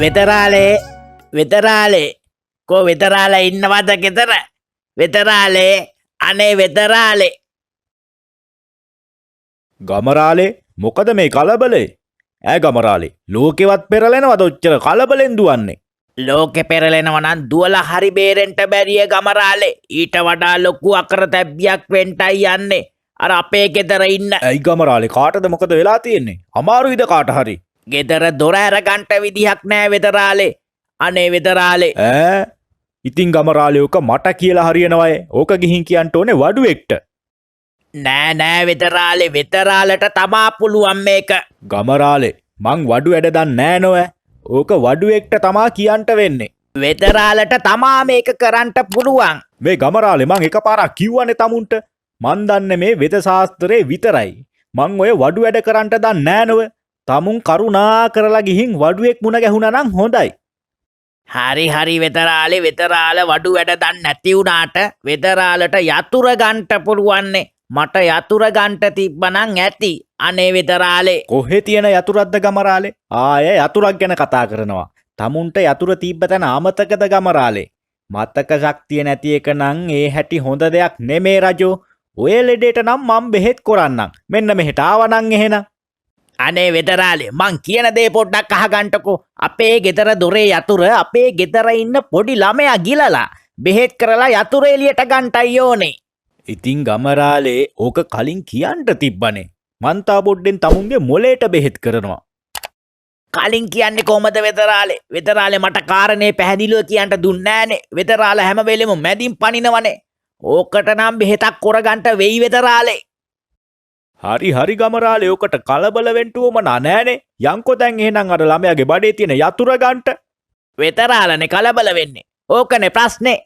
වෙතරාලේ වෙතරාලේ කෝ වෙතරාලා ඉන්නවද ගෙදර? වෙතරාලේ අනේ වෙතරාලේ. ගමරාලේ මොකද මේ කලබලේ? ඈ ගමරාලේ ලෝකෙවත් පෙරලෙනවද ඔච්චර කලබලෙන් දුවන්නේ? ලෝකෙ පෙරලෙනව නම් දුවලා හරි බේරෙන්න බැරිය ගමරාලේ. ඊට වඩා ලොකු අකරතැබ්බියක් වෙන්ටයි යන්නේ. අර අපේ ගෙදර ඉන්න. ඇයි ගමරාලේ කාටද මොකද වෙලා තියෙන්නේ? අමාරුයිද කාට හරි? ගෙදර දොර ඇරගන්ට විදිහක් නෑ වෙතරාලේ. අනේ වෙතරාලේ. ඈ ඉතින් ගමරාලේ ඕක මට කියලා හරියනවයි. ඕක ගිහින් කියන්න ඕනේ වඩුවෙක්ට. නෑ නෑ වෙතරාලේ වෙතරාලට තමා පුළුවන් මේක. ගමරාලේ මං වඩු වැඩ දන්නේ නෑ නෝෑ. ඕක වඩුවෙක්ට තමා කියන්ට වෙන්නේ. වෙතරාලට තමා මේක කරන්ට පුළුවන්. මේ ගමරාලේ මං එකපාරක් කිව්වනේ තමුන්ට. මන් දන්නේ මේ වෙද ශාස්ත්‍රයේ විතරයි. මං ඔය වඩු වැඩ කරන්ට දන්නේ නෑ නෝව. තමුන් කරුණා කරලා ගිහින් වඩුවෙක් මුණ ගැහුණා නම් හොඳයි. හරි හරි වෙතරාලේ වෙතරාල වඩු වැඩ දන්නේ නැති වුණාට වෙතරාලට යතුරු ගන්ට පුළුවන්නේ. මට යතුරු ගන්ට තිබ්බනම් ඇති. අනේ වෙතරාලේ. කොහෙ තියෙන යතුරක්ද ගමරාලේ? ආයේ යතුරක් ගැන කතා කරනවා. තමුන්ට යතුර තිබ්බ තැන අමතකද ගමරාලේ? මතක ශක්තිය නැති එක නම් ඒ හැටි හොඳ දෙයක් නෙමේ රජෝ. ඔය ලෙඩේට නම් මම බෙහෙත් කරන්නම්. මෙන්න මෙහෙට ආවනම් එහෙනම්. අනේ වෙතරාලේ මං කියන දේ පොඩ්ඩක් අහගන්නකෝ. අපේ ගෙදර දොරේ යතුරු අපේ ගෙදර ඉන්න පොඩි ළමයා ගිලලා බෙහෙත් කරලා යතුරු එළියට ගන්ටයි ඕනේ. ඉතින් ගමරාලේ ඕක කලින් කියන්න තිබ්බනේ. මන්තා බොඩ්ඩෙන් තමුන්ගේ මොලේට බෙහෙත් කරනවා. කලින් කියන්නේ කොහමද වෙතරාලේ? වෙතරාලේ මට කාරණේ පැහැදිලිව කියන්න දුන්නේ නෑනේ. වෙතරාලා හැම වෙලෙම මැදින් පනිනවනේ. ඕකට නම් බෙහෙතක් කරගන්න වෙයි වෙතරාලේ. හරි හරි ගමරාලේ ඕකට කලබල වෙන්න උවම නෑනේ. යන්කෝ දැන් එහෙනම් අර ළමයාගේ බඩේ තියෙන යතුර ගන්නට. වෙතරාලනේ කලබල වෙන්නේ. ඕකනේ ප්‍රශ්නේ.